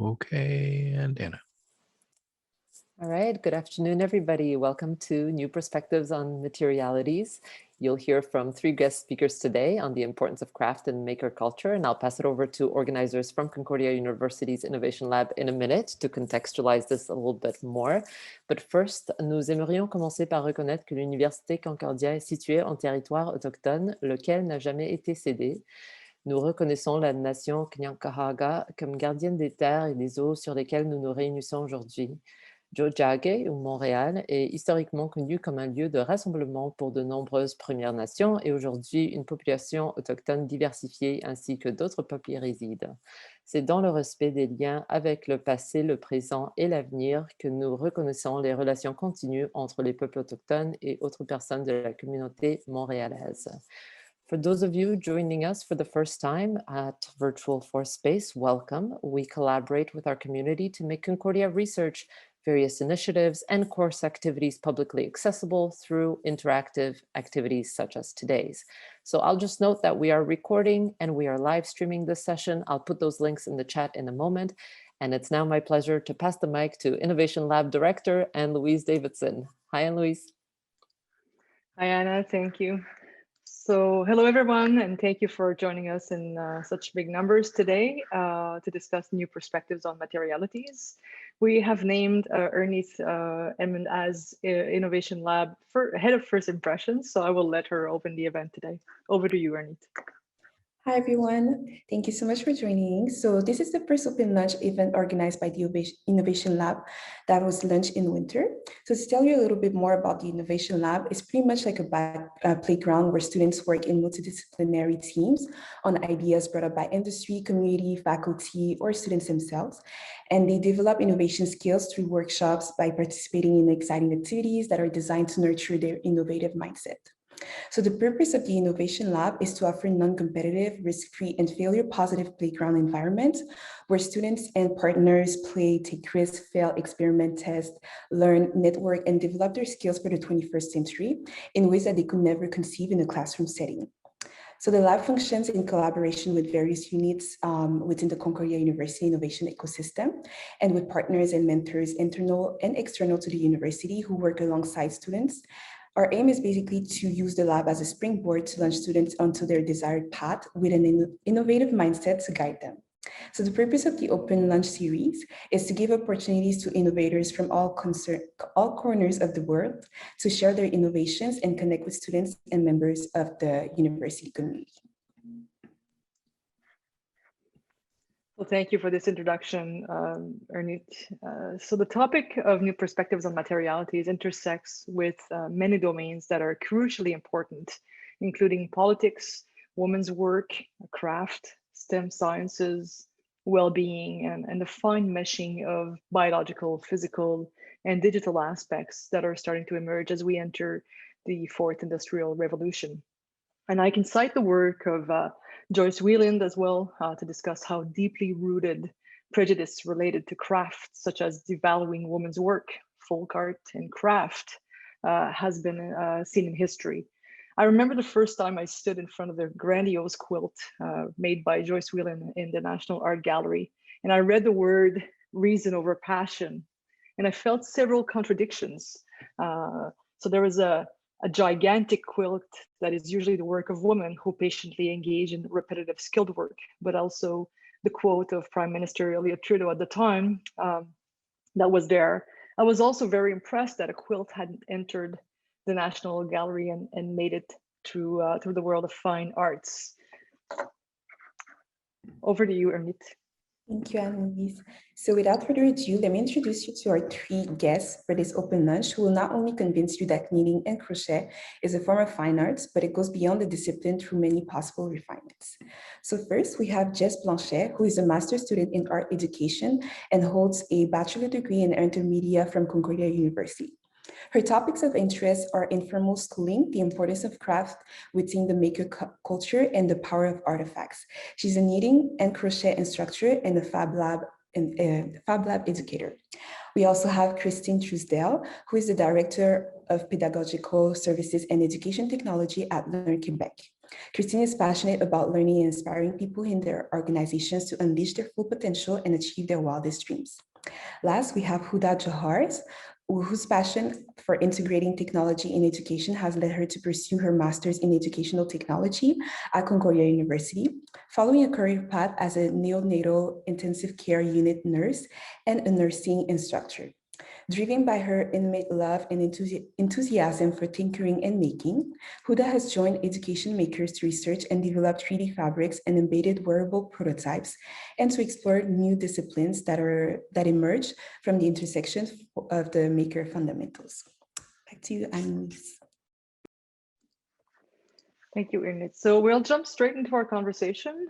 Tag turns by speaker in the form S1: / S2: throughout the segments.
S1: Okay, and Anna.
S2: All right, good afternoon, everybody. Welcome to New Perspectives on Materialities. You'll hear from 3 guest speakers today on the importance of craft and maker culture, and I'll pass it over to organizers from Concordia University's Innovation Lab in a minute to contextualize this a little bit more. But first, nous aimerions commencer par reconnaître que l'Université Concordia est située en territoire autochtone, lequel n'a jamais été cédé. Nous reconnaissons la nation Knienkahaga comme gardienne des terres et des eaux sur lesquelles nous nous réunissons aujourd'hui. Tiohtià:ke, ou Montréal, est historiquement connu comme un lieu de rassemblement pour de nombreuses Premières Nations et aujourd'hui une population autochtone diversifiée ainsi que d'autres peuples y résident. C'est dans le respect des liens avec le passé, le présent et l'avenir que nous reconnaissons les relations continues entre les peuples autochtones et autres personnes de la communauté montréalaise. For those of you joining us for the first time at Virtual Force Space, welcome. We collaborate with our community to make Concordia research, various initiatives, and course activities publicly accessible through interactive activities such as today's. So I'll just note that we are recording and we are live streaming this session. I'll put those links in the chat in a moment. And it's now my pleasure to pass the mic to Innovation Lab Director Anne-Louise Davidson. Hi, Anne-Louise.
S3: Hi, Anna. Thank you. So hello, everyone, and thank you for joining us in such big numbers today to discuss new perspectives on materialities. We have named Ernest Edmond as Innovation Lab head of first impressions, so I will let her open the event today. Over to you, Ernest.
S4: Hi, everyone. Thank you so much for joining. So this is the first open lunch event organized by the Innovation Lab that was launched in winter. So to tell you a little bit more about the Innovation Lab, it's pretty much like a playground where students work in multidisciplinary teams on ideas brought up by industry, community, faculty, or students themselves. And they develop innovation skills through workshops by participating in exciting activities that are designed to nurture their innovative mindset. So the purpose of the Innovation Lab is to offer non-competitive, risk-free, and failure-positive playground environments where students and partners play, take risks, fail, experiment, test, learn, network, and develop their skills for the 21st century in ways that they could never conceive in a classroom setting. So the lab functions in collaboration with various units within the Concordia University Innovation ecosystem and with partners and mentors, internal and external to the university, who work alongside students. Our aim is basically to use the lab as a springboard to launch students onto their desired path with an innovative mindset to guide them. So the purpose of the Open Lunch series is to give opportunities to innovators from all corners of the world to share their innovations and connect with students and members of the university community.
S3: Well, thank you for this introduction, Ernest. So the topic of new perspectives on materialities intersects with many domains that are crucially important, including politics, women's work, craft, STEM sciences, well-being, and the fine meshing of biological, physical, and digital aspects that are starting to emerge as we enter the fourth industrial revolution. And I can cite the work of Joyce Wieland as well to discuss how deeply rooted prejudice related to craft, such as devaluing women's work, folk art, and craft has been seen in history. I remember the first time I stood in front of the grandiose quilt made by Joyce Wieland in the National Art Gallery, and I read the word reason over passion, and I felt several contradictions. So there was a gigantic quilt that is usually the work of women who patiently engage in repetitive skilled work, but also the quote of Prime Minister Elliott Trudeau at the time that was there. I was also very impressed that a quilt had entered the National Gallery and made it through the world of fine arts. Over to you, Ernest.
S4: Thank you, Anne-Louise. So without further ado, let me introduce you to our 3 guests for this open lunch, who will not only convince you that knitting and crochet is a form of fine arts, but it goes beyond the discipline through many possible refinements. So first, we have Jess Blanchet, who is a master's student in art education and holds a bachelor degree in intermedia from Concordia University. Her topics of interest are informal schooling, the importance of craft within the maker culture, and the power of artifacts. She's a knitting and crochet instructor and a Fab Lab educator. We also have Christine Truesdale, who is the Director of Pedagogical Services and Education Technology at Learn Quebec. Christine is passionate about learning and inspiring people in their organizations to unleash their full potential and achieve their wildest dreams. Last, we have Huda Johar, whose passion for integrating technology in education has led her to pursue her master's in educational technology at Concordia University, following a career path as a neonatal intensive care unit nurse and a nursing instructor. Driven by her intimate love and enthusiasm for tinkering and making, Huda has joined education makers to research and develop 3D fabrics and embedded wearable prototypes, and to explore new disciplines that emerge from the intersection of the maker fundamentals. Back to you, Annelies.
S3: Thank you, Ernit. So we'll jump straight into our conversation.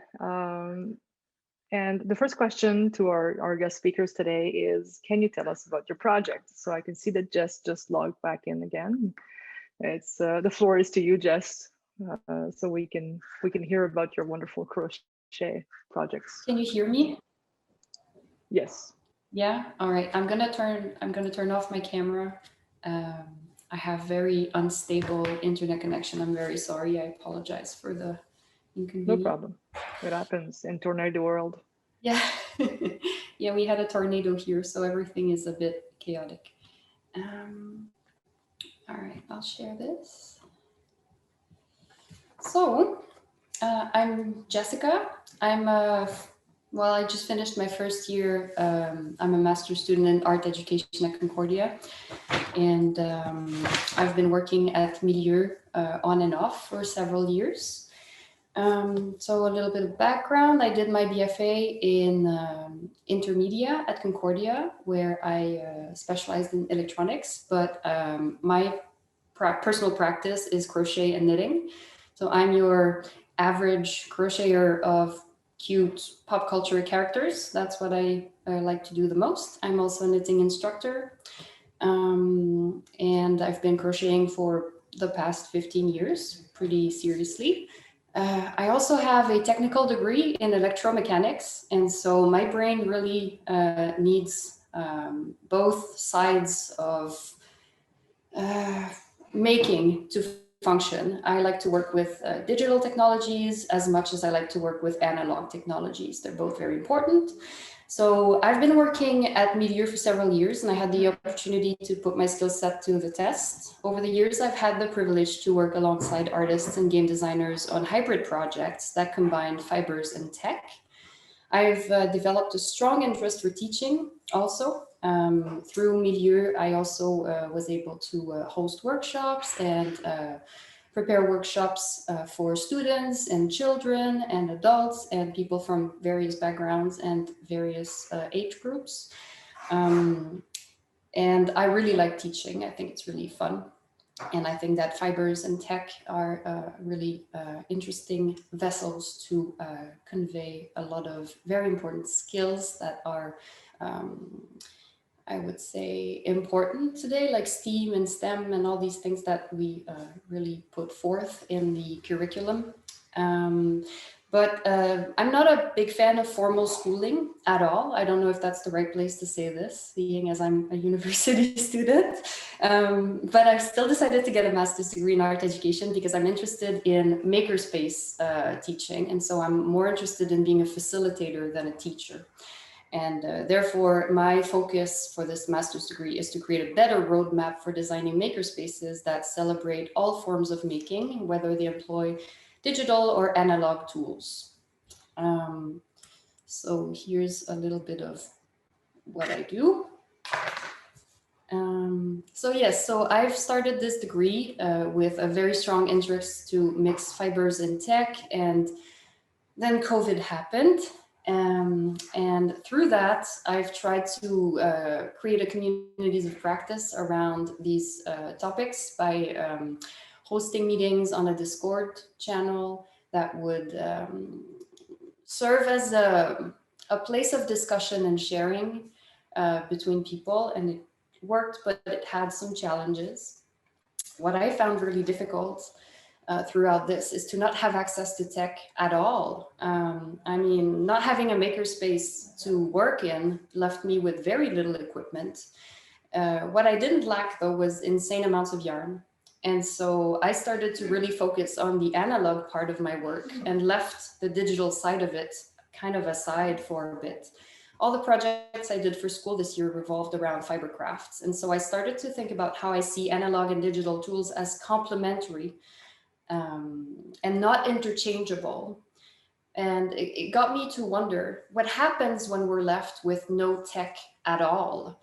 S3: And the first question to our guest speakers today is, can you tell us about your project? So I can see that Jess just logged back in again. It's the floor is to you, Jess, so we can hear about your wonderful crochet projects.
S5: Can you hear me?
S3: Yes.
S5: Yeah. All right. I'm gonna turn off my camera. I have very unstable internet connection. I'm very sorry. I apologize for the inconvenience.
S3: No problem. It happens in tornado world.
S5: Yeah. Yeah, we had a tornado here, so everything is a bit chaotic. All right, I'll share this. So, I'm Jessica. Well, I just finished my first year. I'm a master's student in art education at Concordia. And I've been working at Millionaire on and off for several years. So a little bit of background, I did my BFA in intermedia at Concordia, where I specialized in electronics, but my personal practice is crochet and knitting. So I'm your average crocheter of cute pop culture characters. That's what I like to do the most. I'm also a knitting instructor. And I've been crocheting for the past 15 years, pretty seriously. I also have a technical degree in electromechanics, and so my brain really needs both sides of making to function. I like to work with digital technologies as much as I like to work with analog technologies. They're both very important. So I've been working at Meteor for several years, and I had the opportunity to put my skill set to the test. Over the years, I've had the privilege to work alongside artists and game designers on hybrid projects that combine fibers and tech. I've developed a strong interest for teaching also. Through Meteor, I also was able to host workshops and prepare workshops for students and children and adults and people from various backgrounds and various age groups. And I really like teaching. I think it's really fun. And I think that fibers and tech are really interesting vessels to convey a lot of very important skills that are I would say important today, like STEAM and STEM and all these things that we really put forth in the curriculum. But I'm not a big fan of formal schooling at all. I don't know if that's the right place to say this, being as I'm a university student. But I've still decided to get a master's degree in art education because I'm interested in makerspace teaching. And so I'm more interested in being a facilitator than a teacher. And therefore, my focus for this master's degree is to create a better roadmap for designing makerspaces that celebrate all forms of making, whether they employ digital or analog tools. So here's a little bit of what I do. So I've started this degree with a very strong interest to mix fibers and tech, and then COVID happened. And through that, I've tried to create a communities of practice around these topics by hosting meetings on a Discord channel that would serve as a place of discussion and sharing between people. And it worked, but it had some challenges. What I found really difficult throughout this is to not have access to tech at all. I mean, not having a makerspace to work in left me with very little equipment. What I didn't lack though was insane amounts of yarn. And so I started to really focus on the analog part of my work and left the digital side of it kind of aside for a bit. All the projects I did for school this year revolved around fiber crafts. And so I started to think about how I see analog and digital tools as complementary and not interchangeable. And it got me to wonder what happens when we're left with no tech at all.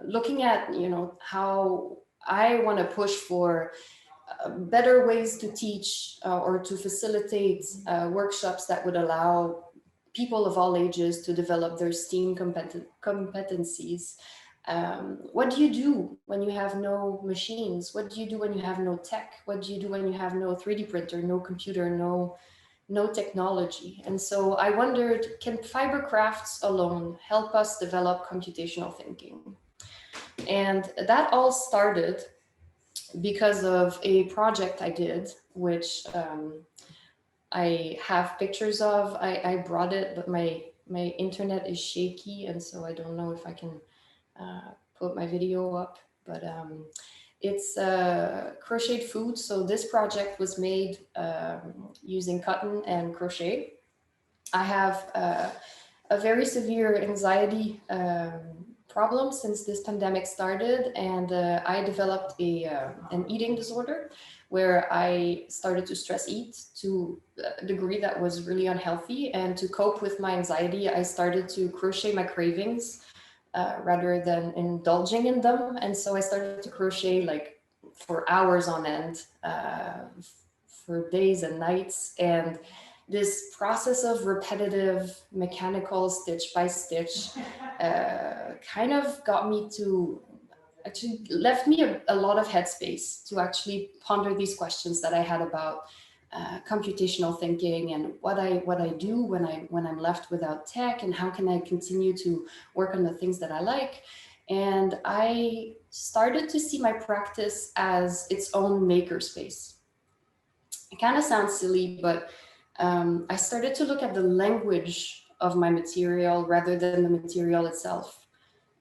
S5: Looking at, how I want to push for better ways to teach or to facilitate workshops that would allow people of all ages to develop their STEAM competencies. What do you do when you have no machines? What do you do when you have no tech? What do you do when you have no 3D printer, no computer, no technology? And so I wondered, can fiber crafts alone help us develop computational thinking? And that all started because of a project I did, which I have pictures of. I brought it, but my internet is shaky, and so I don't know if I can put my video up, but it's Crocheted Food. So this project was made using cotton and crochet. I have a very severe anxiety problem since this pandemic started, and I developed an eating disorder where I started to stress eat to a degree that was really unhealthy. And to cope with my anxiety, I started to crochet my cravings rather than indulging in them. And so I started to crochet like for hours on end, for days and nights. And this process of repetitive mechanical stitch by stitch kind of got me to actually left me a lot of headspace to actually ponder these questions that I had about computational thinking and what I do when I'm left without tech, and how can I continue to work on the things that I like. And I started to see my practice as its own makerspace. It kind of sounds silly, but I started to look at the language of my material rather than the material itself,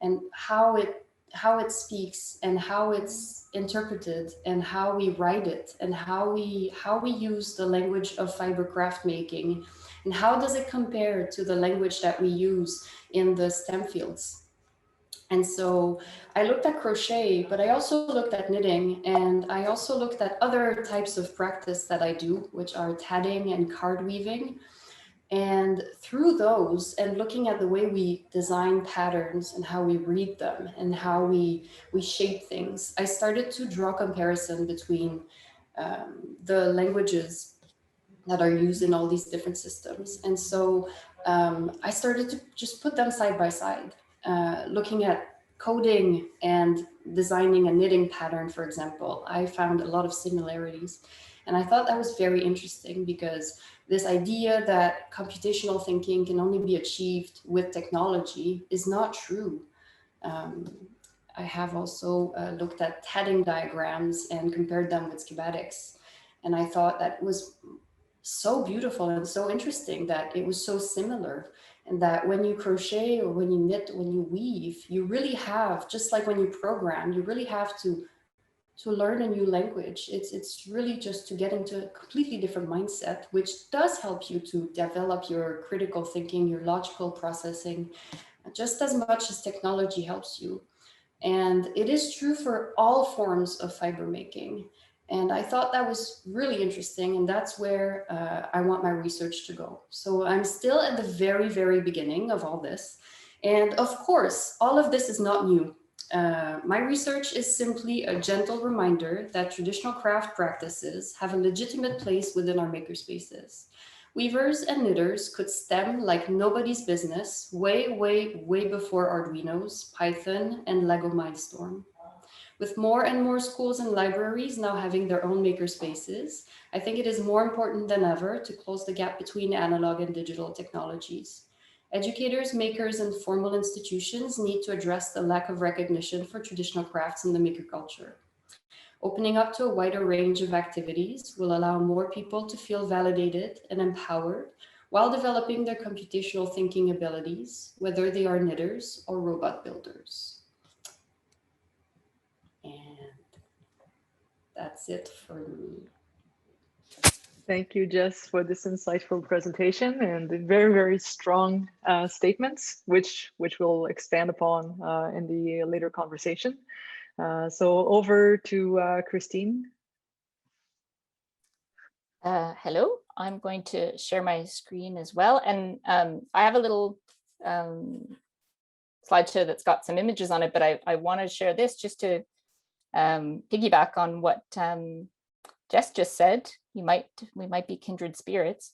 S5: and how it speaks and how it's interpreted and how we write it and how we use the language of fiber craft making, and how does it compare to the language that we use in the STEM fields. And so I looked at crochet, but I also looked at knitting, and I also looked at other types of practice that I do, which are tatting and card weaving. And through those, and looking at the way we design patterns and how we read them and how we shape things, I started to draw comparison between the languages that are used in all these different systems. And so I started to just put them side by side, looking at coding and designing a knitting pattern, for example. I found a lot of similarities. And I thought that was very interesting, because this idea that computational thinking can only be achieved with technology is not true. I have also looked at tatting diagrams and compared them with schematics. And I thought that was so beautiful and so interesting that it was so similar. And that when you crochet or when you knit, when you weave, you really have, just like when you program, you really have to learn a new language. It's really just to get into a completely different mindset, which does help you to develop your critical thinking, your logical processing, just as much as technology helps you. And it is true for all forms of fiber making. And I thought that was really interesting, and that's where I want my research to go. So I'm still at the very, very beginning of all this. And of course, all of this is not new. My research is simply a gentle reminder that traditional craft practices have a legitimate place within our makerspaces. Weavers and knitters could STEM like nobody's business way, way, way before Arduinos, Python, and Lego Mindstorm. With more and more schools and libraries now having their own makerspaces, I think it is more important than ever to close the gap between analog and digital technologies. Educators, makers, and formal institutions need to address the lack of recognition for traditional crafts in the maker culture. Opening up to a wider range of activities will allow more people to feel validated and empowered while developing their computational thinking abilities, whether they are knitters or robot builders. And that's it for me.
S3: Thank you, Jess, for this insightful presentation and the very, very strong statements, which we'll expand upon in the later conversation. So over to Christine.
S6: Hello, I'm going to share my screen as well. And I have a little slideshow that's got some images on it, but I want to share this just to piggyback on what Jess just said. We might be kindred spirits,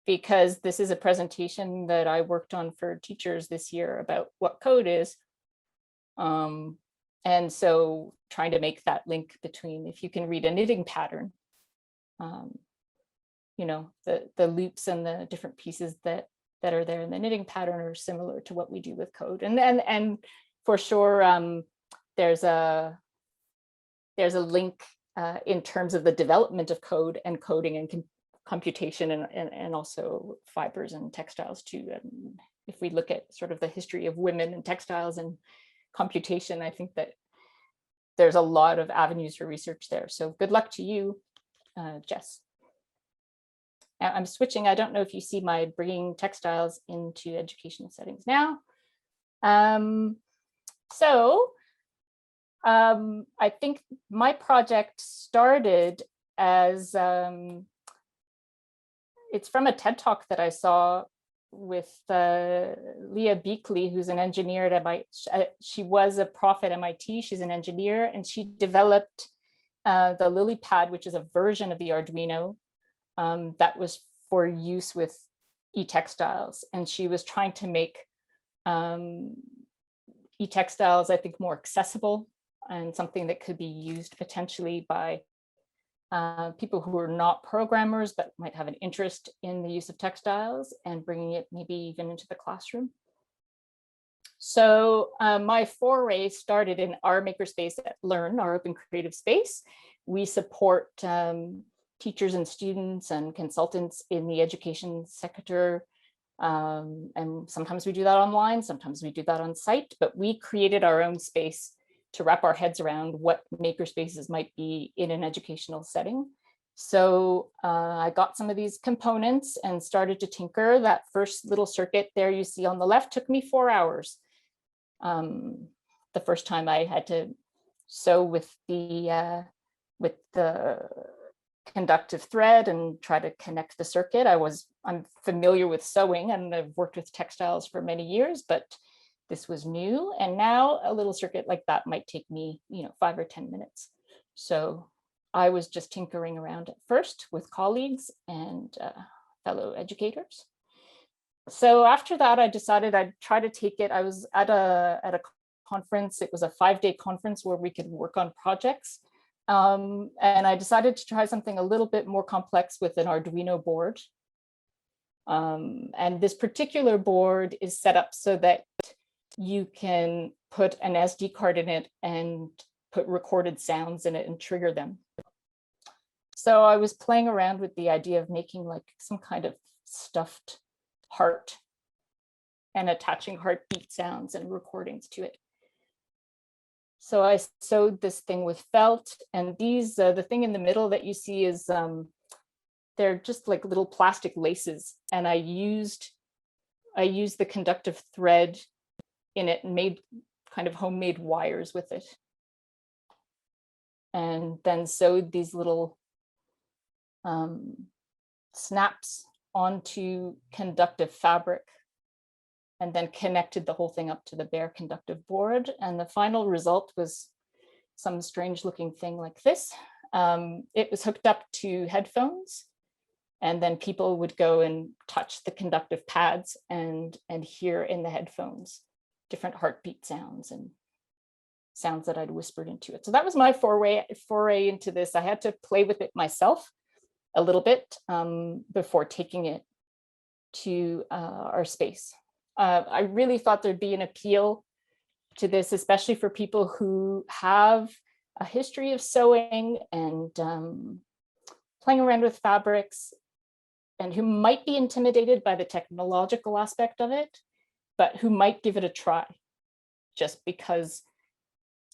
S6: because this is a presentation that I worked on for teachers this year about what code is. And so trying to make that link between, if you can read a knitting pattern, you know, the loops and the different pieces that are there in the knitting pattern are similar to what we do with code. And for sure, there's a link in terms of the development of code and coding and computation and also fibers and textiles too. And if we look at sort of the history of women and textiles and computation, I think that there's a lot of avenues for research there. So good luck to you, Jess. Now I'm switching. I don't know if you see my bringing textiles into educational settings now. I think my project started as, it's from a TED Talk that I saw with Leah Beakley, who's an engineer at MIT. She was a prof at MIT, she's an engineer, and she developed the LilyPad, which is a version of the Arduino that was for use with e-textiles. And she was trying to make e-textiles, I think, more accessible and something that could be used potentially by people who are not programmers but might have an interest in the use of textiles, and bringing it maybe even into the classroom. So my foray started in our makerspace at Learn, our open creative space. We support teachers and students and consultants in the education sector. And sometimes we do that online, sometimes we do that on site, but we created our own space to wrap our heads around what makerspaces might be in an educational setting. So I got some of these components and started to tinker. That first little circuit there you see on the left took me 4 hours. The first time I had to sew with the conductive thread and try to connect the circuit. I'm familiar with sewing and I've worked with textiles for many years, but this was new. And now a little circuit like that might take me, 5 or 10 minutes. So I was just tinkering around at first with colleagues and fellow educators. So after that, I decided I'd try to take it. I was at a conference. It was a 5-day conference where we could work on projects. And I decided to try something a little bit more complex with an Arduino board. And this particular board is set up so that you can put an SD card in it and put recorded sounds in it and trigger them. So I was playing around with the idea of making like some kind of stuffed heart and attaching heartbeat sounds and recordings to it. So I sewed this thing with felt, and these, the thing in the middle that you see is, they're just like little plastic laces. And I used the conductive thread in it and made kind of homemade wires with it. And then sewed these little snaps onto conductive fabric, and then connected the whole thing up to the bare conductive board. And the final result was some strange looking thing like this. It was hooked up to headphones, and then people would go and touch the conductive pads and hear in the headphones different heartbeat sounds and sounds that I'd whispered into it. So that was my foray into this. I had to play with it myself a little bit before taking it to our space. I really thought there'd be an appeal to this, especially for people who have a history of sewing and playing around with fabrics, and who might be intimidated by the technological aspect of it, but who might give it a try just because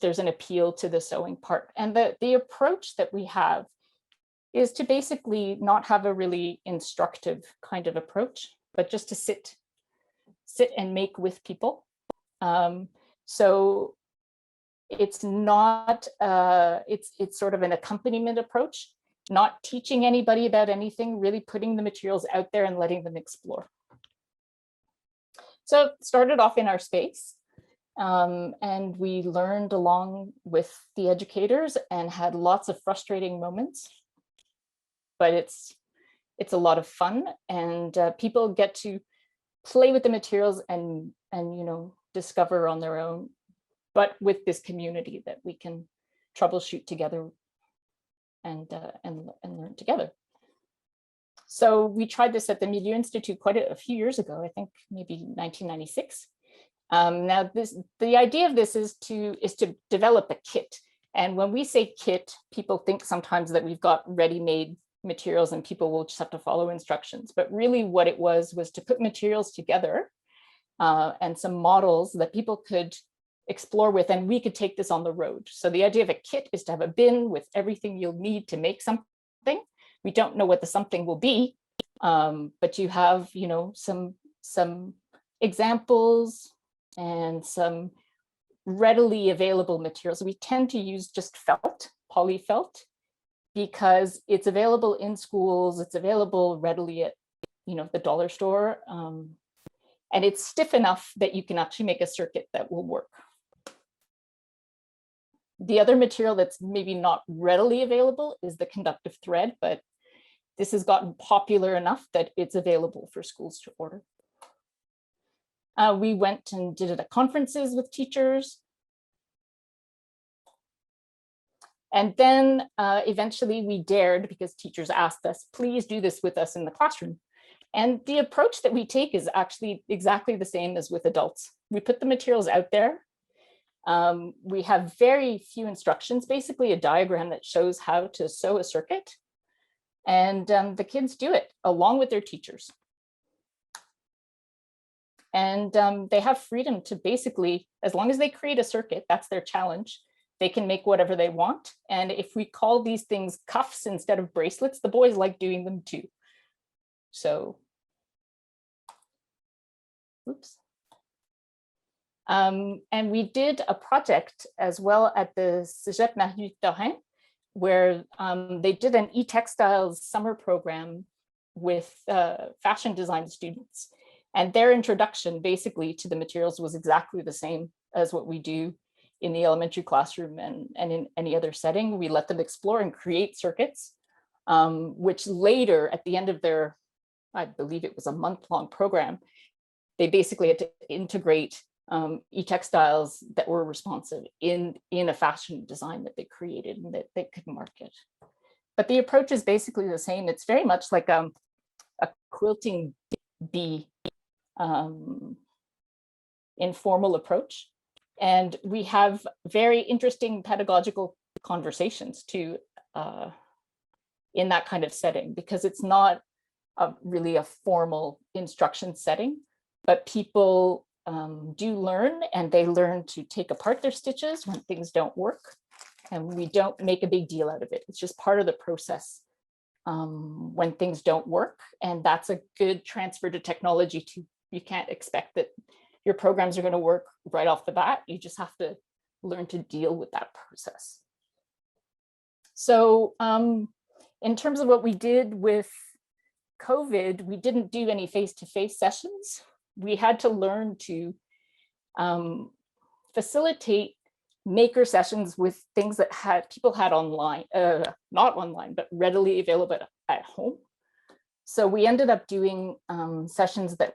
S6: there's an appeal to the sewing part. And the approach that we have is to basically not have a really instructive kind of approach, but just to sit and make with people. So it's not, it's sort of an accompaniment approach, not teaching anybody about anything, really putting the materials out there and letting them explore. So it started off in our space, and we learned along with the educators and had lots of frustrating moments, but it's a lot of fun, and people get to play with the materials and you know, discover on their own, but with this community that we can troubleshoot together and learn together. So we tried this at the Media Institute quite a few years ago, I think maybe 1996. Now the idea of this is to develop a kit. And when we say kit, people think sometimes that we've got ready-made materials and people will just have to follow instructions. But really what it was to put materials together and some models that people could explore with, and we could take this on the road. So the idea of a kit is to have a bin with everything you'll need to make something. We don't know what the something will be, but you have, you know, some examples and some readily available materials. We tend to use just felt, polyfelt, because it's available in schools, it's available readily at, you know, the dollar store, and it's stiff enough that you can actually make a circuit that will work. The other material that's maybe not readily available is the conductive thread, but this has gotten popular enough that it's available for schools to order. We went and did it at conferences with teachers. And then eventually we dared, because teachers asked us, please do this with us in the classroom. And the approach that we take is actually exactly the same as with adults. We put the materials out there. We have very few instructions, basically a diagram that shows how to sew a circuit. And the kids do it along with their teachers. And they have freedom to basically, as long as they create a circuit, that's their challenge, they can make whatever they want. And if we call these things cuffs instead of bracelets, the boys like doing them too. So, oops. And we did a project as well at the Cégep Marie-Taurin, where they did an e-textiles summer program with fashion design students. And their introduction basically to the materials was exactly the same as what we do in the elementary classroom and in any other setting. We let them explore and create circuits, which later at the end of their, I believe it was a month-long program, they basically had to integrate e-textiles that were responsive in a fashion design that they created and that they could market. But the approach is basically the same. It's very much like a quilting bee informal approach. And we have very interesting pedagogical conversations too in that kind of setting, because it's not really a formal instruction setting, but people do learn, and they learn to take apart their stitches when things don't work. And we don't make a big deal out of it. It's just part of the process when things don't work. And that's a good transfer to technology too. You can't expect that your programs are going to work right off the bat. You just have to learn to deal with that process. So in terms of what we did with COVID, we didn't do any face-to-face sessions. We had to learn to facilitate maker sessions with things that people had online, not online, but readily available at home. So we ended up doing sessions that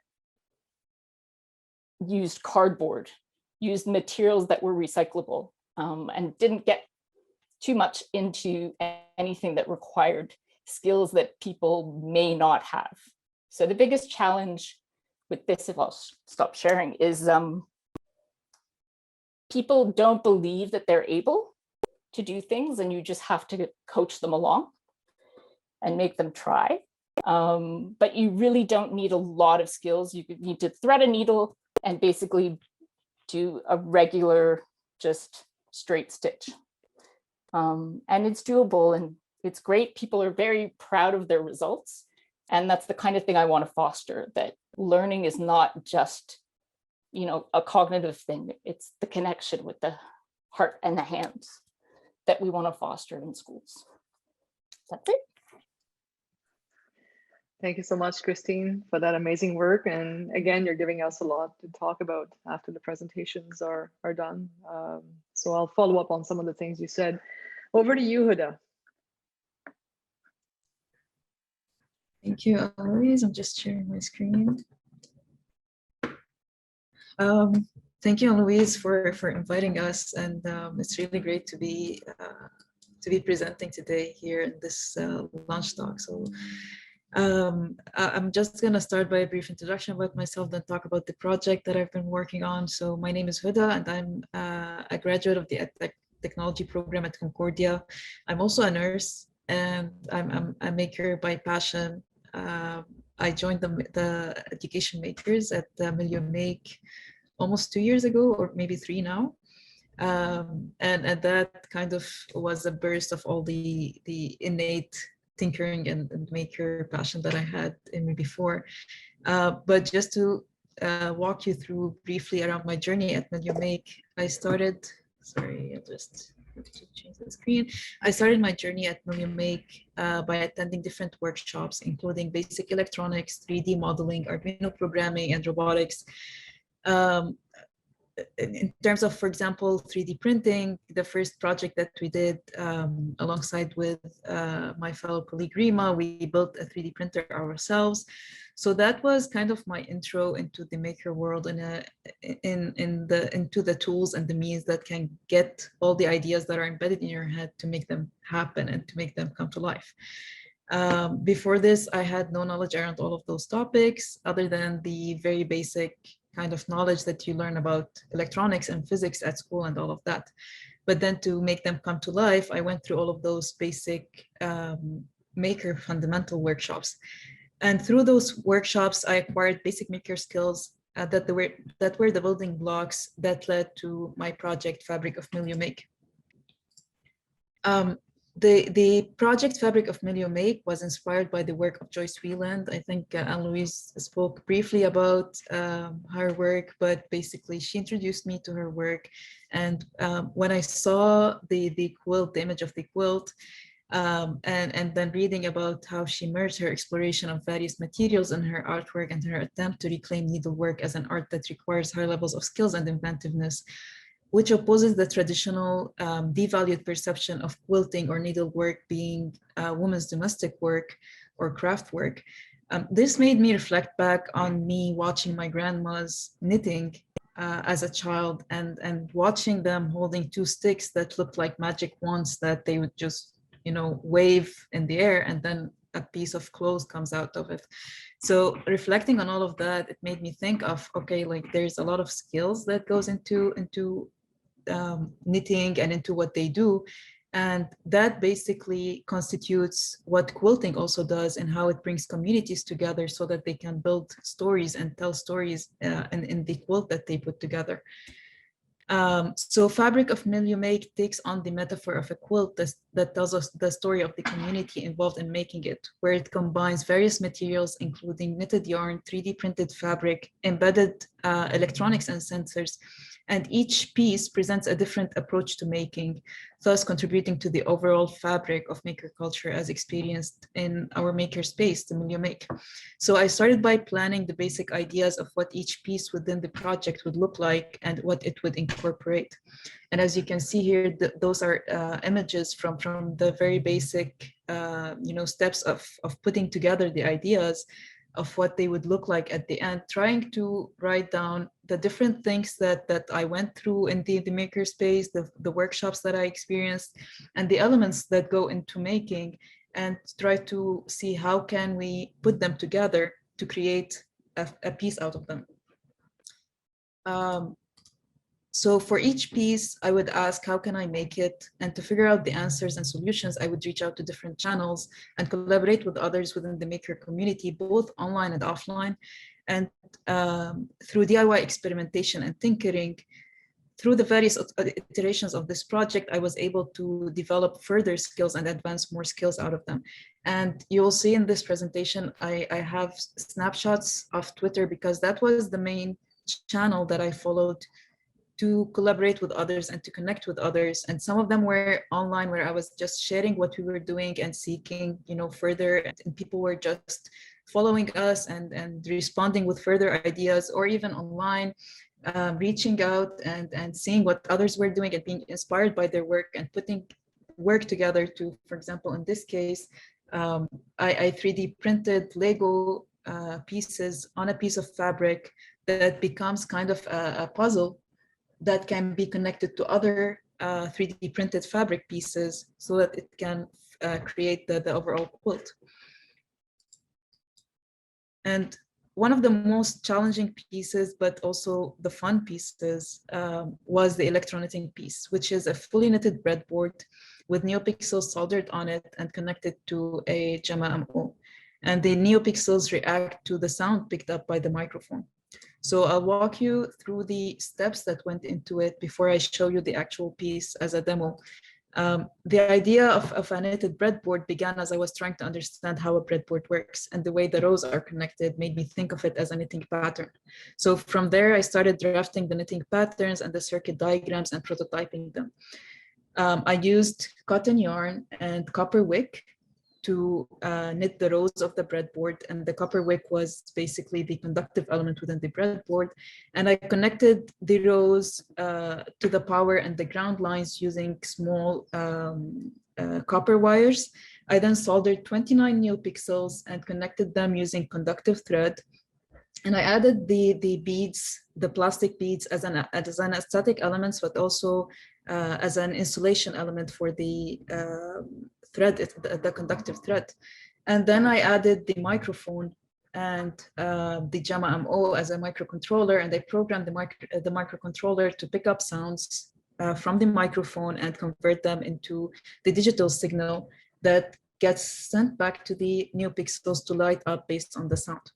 S6: used cardboard, used materials that were recyclable, and didn't get too much into anything that required skills that people may not have. So the biggest challenge with this, if I'll stop sharing, is people don't believe that they're able to do things, and you just have to coach them along and make them try. But you really don't need a lot of skills. You need to thread a needle and basically do a regular just straight stitch. And it's doable and it's great. People are very proud of their results. And that's the kind of thing I want to foster, that learning is not just, a cognitive thing. It's the connection with the heart and the hands that we want to foster in schools. That's it.
S3: Thank you so much, Christine, for that amazing work. And again, you're giving us a lot to talk about after the presentations are done. So I'll follow up on some of the things you said. Over to you, Huda.
S7: Thank you, Aloise. I'm just sharing my screen. Thank you, Aloise, for inviting us, and it's really great to be presenting today here in this launch talk. So I'm just going to start by a brief introduction about myself, then talk about the project that I've been working on. So my name is Huda, and I'm a graduate of the EdTech Technology program at Concordia. I'm also a nurse, and I'm a maker by passion. I joined the education makers at Millionaire almost 2 years ago, or maybe 3 now. And that kind of was a burst of all the innate tinkering and maker passion that I had in me before. But just to walk you through briefly around my journey at Millionaire, I started, sorry, I'll just change the screen. I started my journey at Millionaire by attending different workshops, including basic electronics, 3D modeling, Arduino programming, and robotics. In terms of, for example, 3D printing, the first project that we did alongside with my fellow colleague Rima, we built a 3D printer ourselves. So that was kind of my intro into the maker world and into the tools and the means that can get all the ideas that are embedded in your head to make them happen and to make them come to life. Before this, I had no knowledge around all of those topics other than the very basic kind of knowledge that you learn about electronics and physics at school and all of that. But then to make them come to life, I went through all of those basic maker fundamental workshops. And through those workshops, I acquired basic maker skills that were the building blocks that led to my project Fabric of Millionaire. The project Fabric of Millionaire was inspired by the work of Joyce Wieland. I think Anne-Louise spoke briefly about her work, but basically she introduced me to her work. And when I saw the quilt, the image of the quilt, and then reading about how she merged her exploration of various materials in her artwork and her attempt to reclaim needlework as an art that requires high levels of skills and inventiveness, which opposes the traditional devalued perception of quilting or needlework being women's domestic work or craft work. This made me reflect back on me watching my grandma's knitting as a child and watching them holding 2 sticks that looked like magic wands that they would just, wave in the air, and then a piece of clothes comes out of it. So reflecting on all of that, it made me think of, okay, like there's a lot of skills that goes into knitting and into what they do. And that basically constitutes what quilting also does and how it brings communities together so that they can build stories and tell stories in the quilt that they put together. So Fabric of Millionaire takes on the metaphor of a quilt that tells us the story of the community involved in making it, where it combines various materials, including knitted yarn, 3D printed fabric, embedded electronics and sensors, and each piece presents a different approach to making, thus contributing to the overall fabric of maker culture as experienced in our maker space, the Millionaire. So I started by planning the basic ideas of what each piece within the project would look like and what it would incorporate. And as you can see here, those are images from the very basic steps of putting together the ideas of what they would look like at the end, trying to write down the different things that I went through in the makerspace, the workshops that I experienced, and the elements that go into making, and try to see how can we put them together to create a piece out of them. So for each piece, I would ask, how can I make it? And to figure out the answers and solutions, I would reach out to different channels and collaborate with others within the maker community, both online and offline. And through DIY experimentation and tinkering, through the various iterations of this project, I was able to develop further skills and advance more skills out of them. And you'll see in this presentation, I have snapshots of Twitter because that was the main channel that I followed to collaborate with others and to connect with others. And some of them were online where I was just sharing what we were doing and seeking, further, and people were just following us and responding with further ideas, or even online, reaching out and seeing what others were doing and being inspired by their work and putting work together to, for example, in this case, I 3D printed Lego pieces on a piece of fabric that becomes kind of a puzzle that can be connected to other 3D printed fabric pieces so that it can create the overall quilt. And one of the most challenging pieces, but also the fun pieces, was the electro-knitting piece, which is a fully knitted breadboard with neopixels soldered on it and connected to a Gemma MO. And the neopixels react to the sound picked up by the microphone. So I'll walk you through the steps that went into it before I show you the actual piece as a demo. The idea of a knitted breadboard began as I was trying to understand how a breadboard works, and the way the rows are connected made me think of it as a knitting pattern. So from there, I started drafting the knitting patterns and the circuit diagrams and prototyping them. I used cotton yarn and copper wick to knit the rows of the breadboard, and the copper wick was basically the conductive element within the breadboard. And I connected the rows to the power and the ground lines using small copper wires. I then soldered 29 neopixels and connected them using conductive thread. And I added the beads, the plastic beads, as an aesthetic element, but also as an insulation element for the thread, the conductive thread. And then I added the microphone and the Gemma MO as a microcontroller, and I programmed the microcontroller to pick up sounds from the microphone and convert them into the digital signal that gets sent back to the neopixels to light up based on the sound.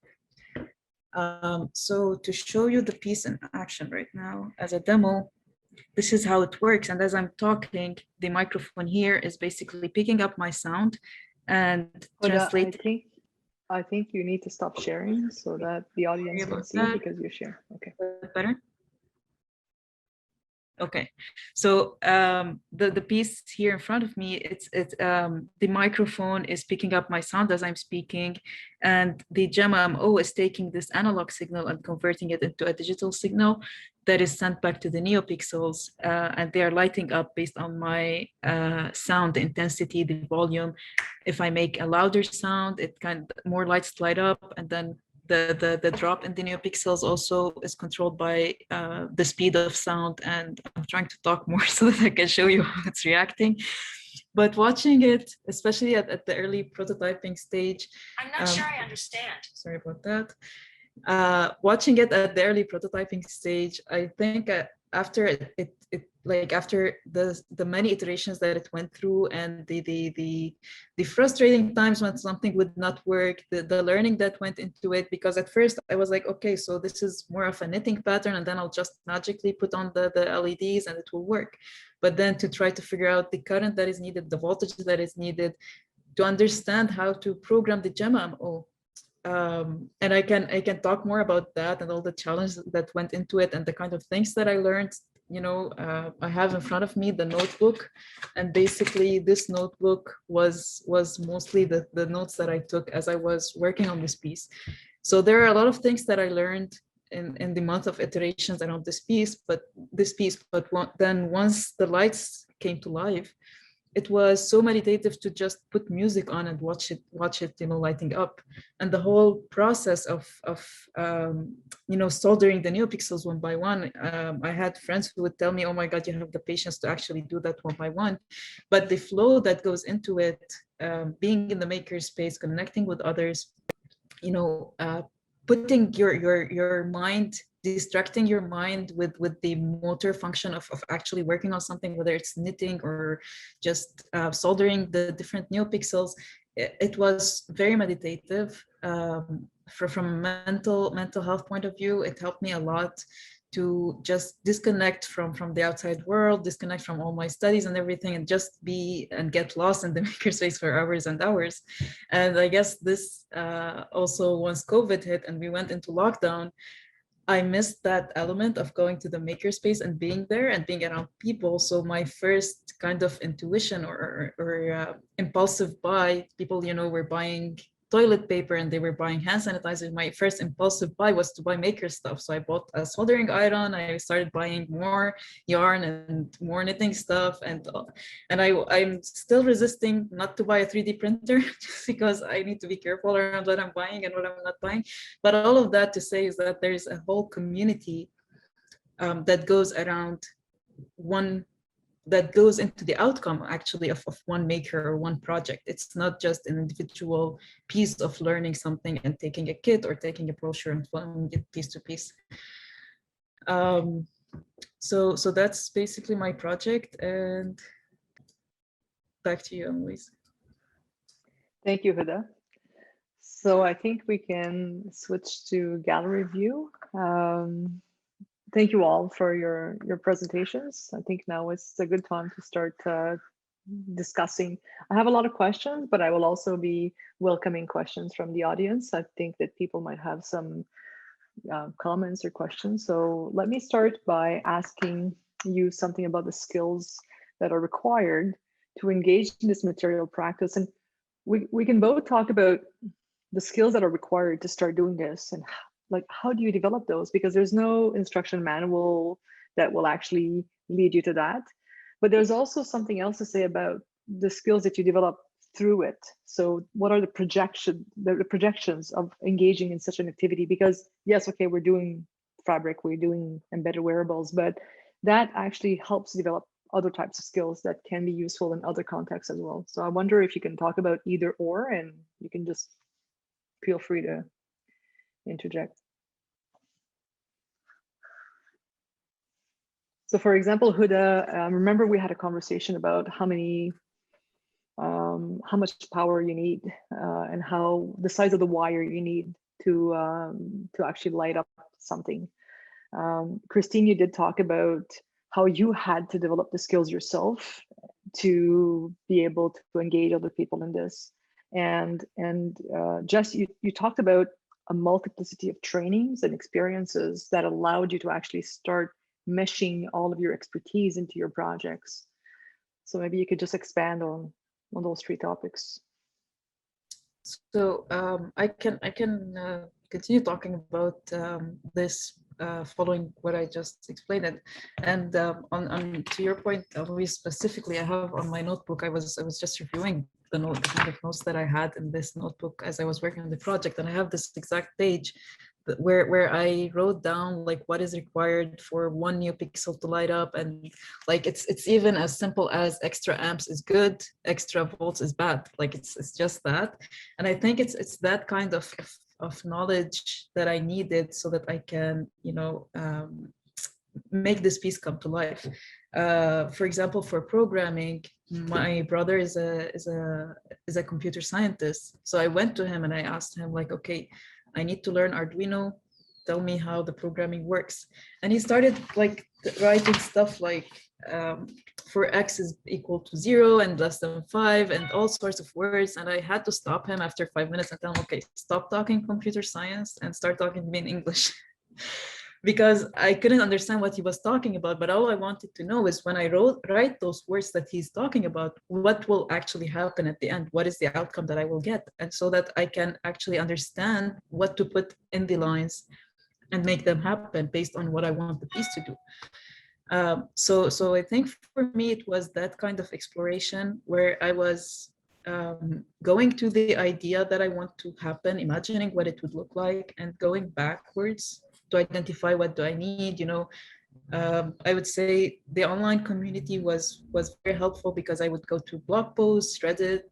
S7: So to show you the piece in action right now as a demo, this is how it works. And as I'm talking, the microphone here is basically picking up my sound and translating.
S3: I think you need to stop sharing so that the audience can see because you share. Okay.
S7: Better? Okay, so the piece here in front of me, the microphone is picking up my sound as I'm speaking, and the Gemma MO is taking this analog signal and converting it into a digital signal that is sent back to the neopixels, and they are lighting up based on my sound, the intensity, the volume. If I make a louder sound, it more lights light up, and then the drop in the neopixels also is controlled by the speed of sound. And I'm trying to talk more so that I can show you how it's reacting. But watching it, especially at the early prototyping stage.
S8: I'm not sure I understand.
S7: Sorry about that. Watching it at the early prototyping stage, I think after after the many iterations that it went through and the frustrating times when something would not work, the learning that went into it, because at first I was like, okay, so this is more of a knitting pattern, and then I'll just magically put on the LEDs and it will work. But then to try to figure out the current that is needed, the voltage that is needed, to understand how to program the Gemma MO. And I can talk more about that and all the challenges that went into it and the kind of things that I learned. I have in front of me the notebook, and basically this notebook was mostly the notes that I took as I was working on this piece. So there are a lot of things that I learned in the month of iterations around this piece, but then once the lights came to life, it was so meditative to just put music on and watch it, lighting up. And the whole process of soldering the neopixels one by one. I had friends who would tell me, oh my God, you have the patience to actually do that one by one. But the flow that goes into it, being in the maker space, connecting with others, putting your mind, distracting your mind with the motor function of actually working on something, whether it's knitting or just soldering the different neopixels. It was very meditative. From a mental health point of view, it helped me a lot to just disconnect from the outside world, disconnect from all my studies and everything, and just be and get lost in the makerspace for hours and hours. And I guess this also, once COVID hit and we went into lockdown, I missed that element of going to the makerspace and being there and being around people. So my first kind of intuition or impulsive buy, people, you know, were buying toilet paper and they were buying hand sanitizer. My first impulsive buy was to buy maker stuff. So I bought a soldering iron. I started buying more yarn and more knitting stuff. And I'm still resisting not to buy a 3D printer just because I need to be careful around what I'm buying and what I'm not buying. But all of that to say is that there's a whole community that goes around that goes into the outcome actually of one maker or one project. It's not just an individual piece of learning something and taking a kit or taking a brochure and following it piece to piece. So that's basically my project, and back to you, Annalise.
S3: Thank you, Huda. So I think we can switch to gallery view. Thank you all for your presentations. I think now it's a good time to start discussing. I have a lot of questions, but I will also be welcoming questions from the audience. I think that people might have some comments or questions. So let me start by asking you something about the skills that are required to engage in this material practice. And we can both talk about the skills that are required to start doing this and like, how do you develop those? Because there's no instruction manual that will actually lead you to that. But there's also something else to say about the skills that you develop through it. So what are the projections of engaging in such an activity? Because yes, okay, we're doing fabric, we're doing embedded wearables, but that actually helps develop other types of skills that can be useful in other contexts as well. So I wonder if you can talk about either or, and you can just feel free to interject. So for example, Huda, remember we had a conversation about how much power you need and how the size of the wire you need to actually light up something. Christine, you did talk about how you had to develop the skills yourself to be able to engage other people in this. And Jess, you talked about a multiplicity of trainings and experiences that allowed you to actually start meshing all of your expertise into your projects. So maybe you could just expand on those three topics.
S7: So I can continue talking about this following what I just explained. And on to your point, Louise, specifically, I have on my notebook, I was just reviewing the kind of notes that I had in this notebook as I was working on the project, and I have this exact page where I wrote down like what is required for one new pixel to light up, and like it's even as simple as extra amps is good, extra volts is bad. Like it's just that, and I think it's that kind of knowledge that I needed so that I can, you know, make this piece come to life. For example, for programming, my brother is a computer scientist, so I went to him and I asked him like, okay, I need to learn Arduino, tell me how the programming works. And he started like writing stuff like for X is equal to 0 and less than 5 and all sorts of words. And I had to stop him after 5 minutes and tell him, okay, stop talking computer science and start talking to me in English. Because I couldn't understand what he was talking about, but all I wanted to know is when I write those words that he's talking about, what will actually happen at the end? What is the outcome that I will get? And so that I can actually understand what to put in the lines and make them happen based on what I want the piece to do. So I think for me, it was that kind of exploration where I was going to the idea that I want to happen, imagining what it would look like, and going backwards to identify what do I need. You know, I would say the online community was very helpful because I would go to blog posts, Reddit.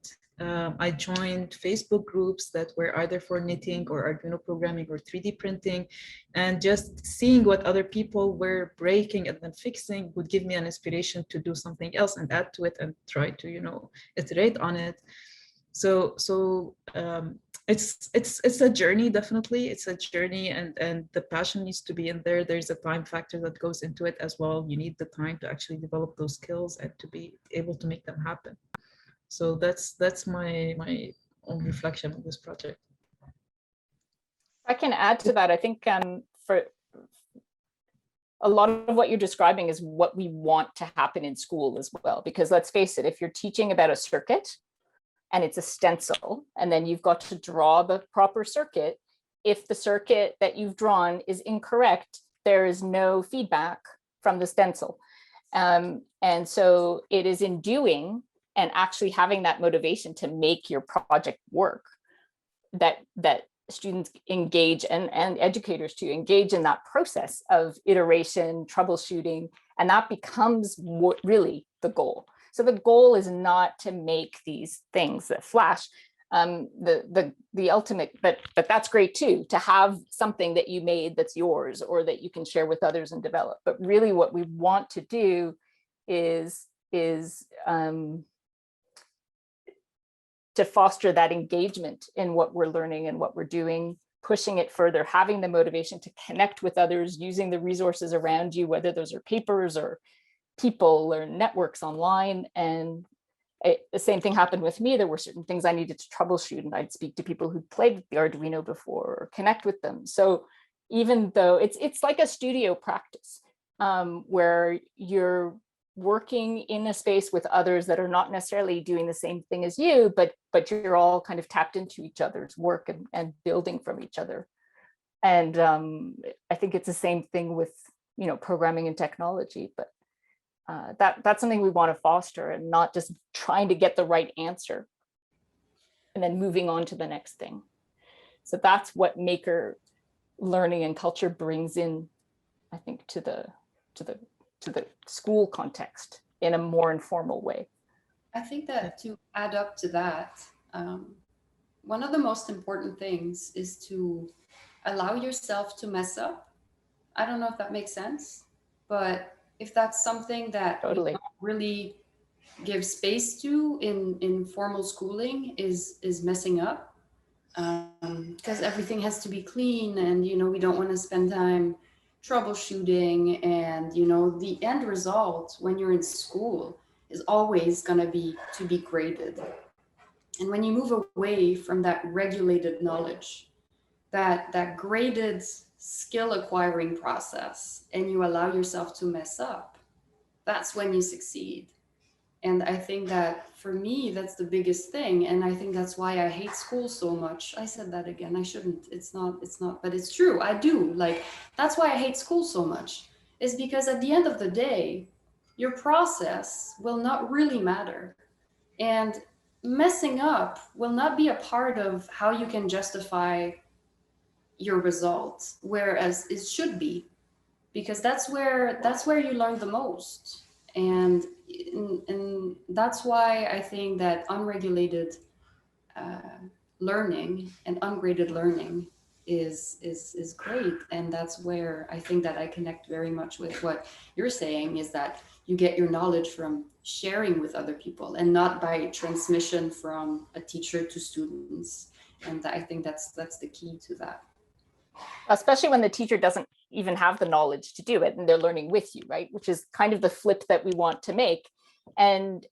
S7: I joined Facebook groups that were either for knitting or Arduino programming or 3D printing, and just seeing what other people were breaking and then fixing would give me an inspiration to do something else and add to it and try to, you know, iterate on it. So it's a journey, definitely. It's a journey, and the passion needs to be in there. There's a time factor that goes into it as well. You need the time to actually develop those skills and to be able to make them happen. So that's my own reflection on this project.
S6: I can add to that. I think for a lot of what you're describing is what we want to happen in school as well, because let's face it, if you're teaching about a circuit and it's a stencil, and then you've got to draw the proper circuit, if the circuit that you've drawn is incorrect, there is no feedback from the stencil. And so it is in doing and actually having that motivation to make your project work that students engage and educators to engage in that process of iteration, troubleshooting, and that becomes what really the goal. So the goal is not to make these things that flash. The ultimate, but that's great too, to have something that you made that's yours or that you can share with others and develop. But really what we want to do is to foster that engagement in what we're learning and what we're doing, pushing it further, having the motivation to connect with others, using the resources around you, whether those are papers or people or networks online. And the same thing happened with me. There were certain things I needed to troubleshoot, and I'd speak to people who played with the Arduino before or connect with them. So even though it's like a studio practice where you're working in a space with others that are not necessarily doing the same thing as you, but you're all kind of tapped into each other's work and building from each other. And I think it's the same thing with, programming and technology, but that's something we want to foster, and not just trying to get the right answer and then moving on to the next thing. So that's what maker learning and culture brings in, I think, to the school context in a more informal way.
S5: I think that to add up to that, one of the most important things is to allow yourself to mess up. I don't know if that makes sense, but if that's something that
S6: Totally.
S5: we don't really give space to in formal schooling is messing up, because everything has to be clean, and we don't want to spend time troubleshooting, and the end result when you're in school is always going to be graded. And when you move away from that regulated knowledge, that graded skill acquiring process, and you allow yourself to mess up, that's when you succeed. And I think that for me, that's the biggest thing. And I think that's why I hate school so much. I said that again. I shouldn't. It's not, but it's true. I do. That's why I hate school so much, is because at the end of the day, your process will not really matter. And messing up will not be a part of how you can justify your results, whereas it should be, because that's where you learn the most. And that's why I think that unregulated learning and ungraded learning is great. And that's where I think that I connect very much with what you're saying, is that you get your knowledge from sharing with other people and not by transmission from a teacher to students. And I think that's the key to that.
S6: Especially when the teacher doesn't even have the knowledge to do it, and they're learning with you, right? Which is kind of the flip that we want to make. And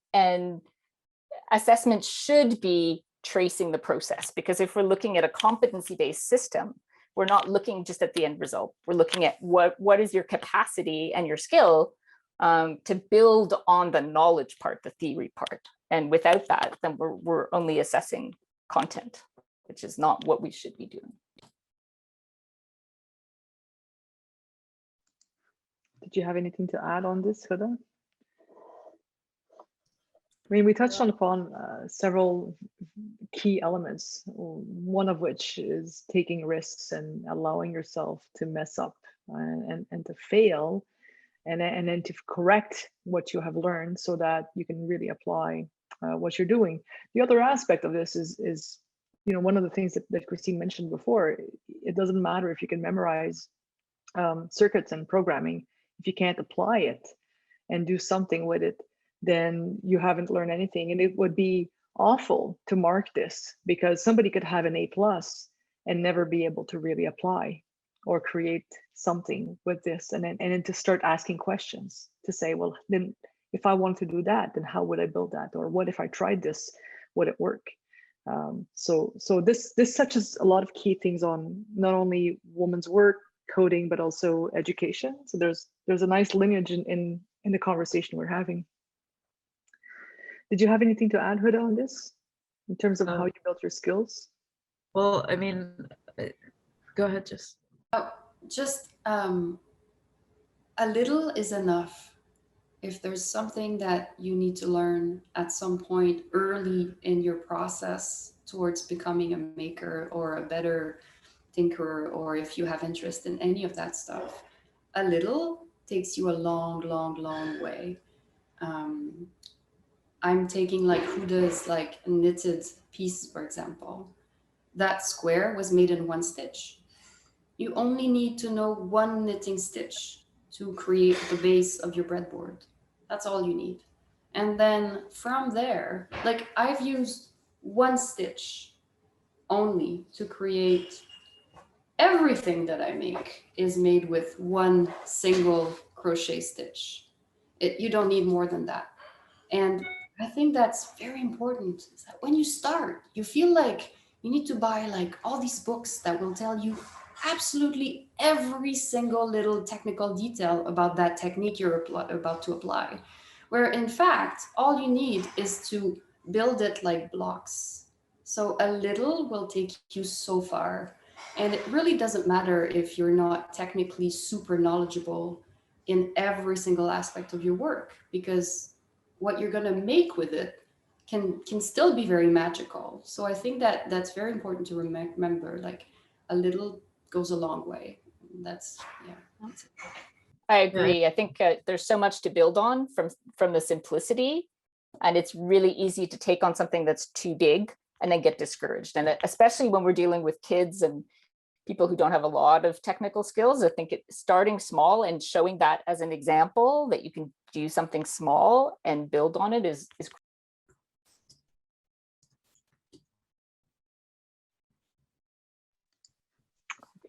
S6: assessment should be tracing the process, because if we're looking at a competency-based system, we're not looking just at the end result. We're looking at what is your capacity and your skill to build on the knowledge part, the theory part. And without that, then we're only assessing content, which is not what we should be doing.
S3: Did you have anything to add on this, Huda? I mean, we touched upon several key elements, one of which is taking risks and allowing yourself to mess up and to fail, and then to correct what you have learned so that you can really apply what you're doing. The other aspect of this is one of the things that Christine mentioned before. It doesn't matter if you can memorize circuits and programming. If you can't apply it and do something with it, then you haven't learned anything. And it would be awful to mark this, because somebody could have an A+ and never be able to really apply or create something with this, and then to start asking questions to say, well, then if I want to do that, then how would I build that? Or what if I tried this? Would it work? So this touches a lot of key things on not only women's work, coding, but also education. So there's a nice lineage in the conversation we're having. Did you have anything to add, Huda, on this in terms of how you built your skills?
S7: Well, I mean, go ahead, Jess.
S5: Oh, just a little is enough. If there's something that you need to learn at some point early in your process towards becoming a maker or a better thinker, or if you have interest in any of that stuff, a little takes you a long, long, long way. I'm taking like Huda's like knitted piece, for example. That square was made in 1 stitch. You only need to know 1 knitting stitch to create the base of your breadboard. That's all you need. And then from there, like I've used 1 stitch only to create everything that I make is made with 1 single crochet stitch. You don't need more than that. And I think that's very important. Is that when you start, you feel like you need to buy like all these books that will tell you absolutely every single little technical detail about that technique you're about to apply. Where in fact, all you need is to build it like blocks. So a little will take you so far. And it really doesn't matter if you're not technically super knowledgeable in every single aspect of your work, because what you're going to make with it can still be very magical. So I think that that's very important to remember, like a little goes a long way. That's it.
S6: I agree. I think there's so much to build on from the simplicity, and it's really easy to take on something that's too big and then get discouraged. And especially when we're dealing with kids and people who don't have a lot of technical skills, I think starting small and showing that as an example that you can do something small and build on it is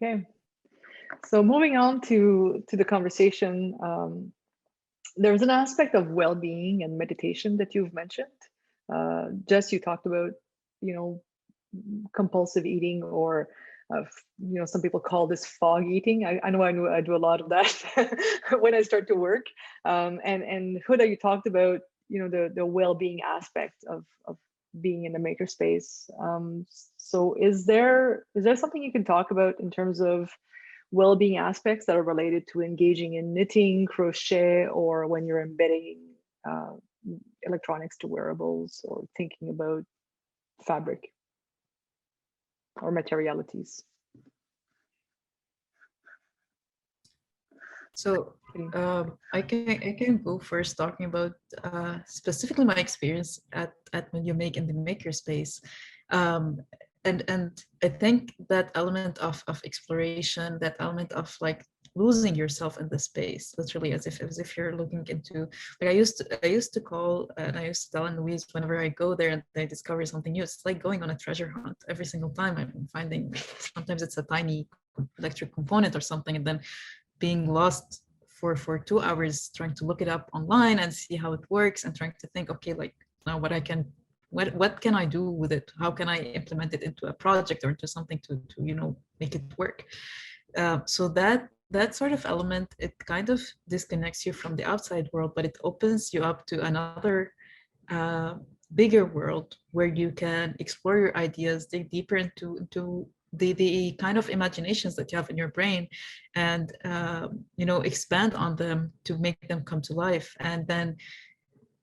S3: Okay. So moving on to the conversation, there's an aspect of well-being and meditation that you've mentioned. Jess, you talked about, compulsive eating, or some people call this fog eating. I know I do a lot of that when I start to work. And Huda, you talked about the well-being aspect of being in the makerspace. So is there something you can talk about in terms of well-being aspects that are related to engaging in knitting, crochet, or when you're embedding electronics to wearables, or thinking about fabric or materialities?
S7: So I can go first, talking about specifically my experience at When You Make in the makerspace. And I think that element of exploration, that element of like losing yourself in the space, literally as if you're looking into, like I used to call, and I used to tell Louise, whenever I go there and I discover something new, it's like going on a treasure hunt. Every single time I'm finding, sometimes it's a tiny electric component or something, and then being lost for 2 hours trying to look it up online and see how it works, and trying to think, okay, like now what can I do with it? How can I implement it into a project or into something to make it work? So that sort of element, it kind of disconnects you from the outside world, but it opens you up to another bigger world where you can explore your ideas, dig deeper into the kind of imaginations that you have in your brain, and expand on them to make them come to life. And then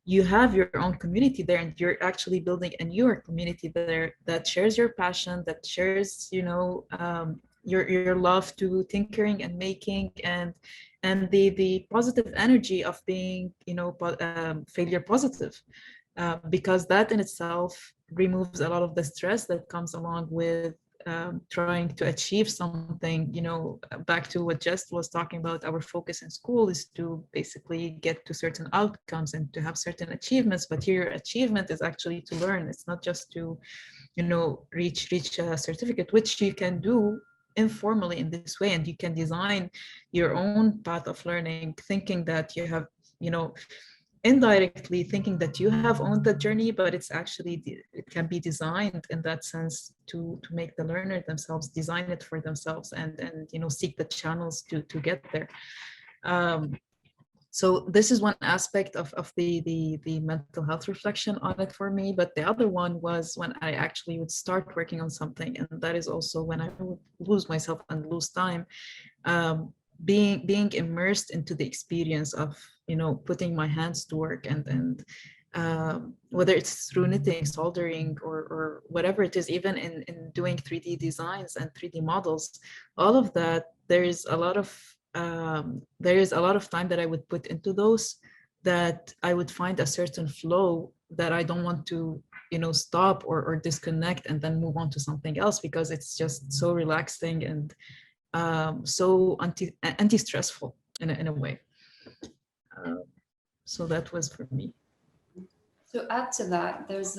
S7: you have your own community there, and you're actually building a newer community there that shares your passion, that shares your love to tinkering and making, and the positive energy of being failure positive, because that in itself removes a lot of the stress that comes along with trying to achieve something, you know, back to what Jess was talking about, our focus in school is to basically get to certain outcomes and to have certain achievements, but here achievement is actually to learn. It's not just to, you know, reach a certificate, which you can do informally in this way, and you can design your own path of learning, thinking that you have, you know, indirectly thinking that you have owned the journey, but it's actually, it can be designed in that sense to make the learner themselves design it for themselves, and you know, seek the channels to get there. So this is one aspect of the mental health reflection on it for me. But the other one was when I actually would start working on something, and that is also when I would lose myself and lose time, being immersed into the experience of, you know, putting my hands to work, and whether it's through knitting, soldering, or whatever it is, even in doing 3D designs and 3D models, all of that, there is a lot of time that I would put into those, that I would find a certain flow that I don't want to, you know, stop or disconnect and then move on to something else, because it's just so relaxing and so anti-stressful in a way. So that was for me.
S5: To add to that, there's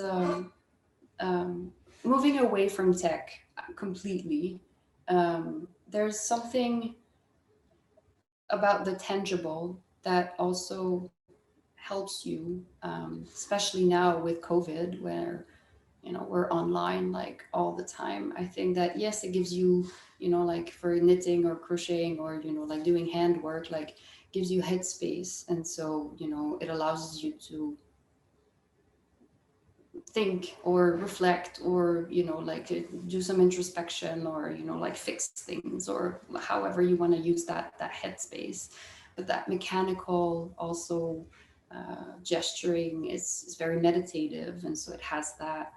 S5: moving away from tech completely. There's something about the tangible that also helps you, especially now with COVID, where, you know, we're online like all the time. I think that, yes, it gives you, you know, like for knitting or crocheting or, you know, like doing handwork, like gives you headspace. And so, you know, it allows you to think or reflect, or, you know, like do some introspection, or, you know, like fix things, or however you want to use that headspace. But that mechanical also gesturing is very meditative, and so it has that.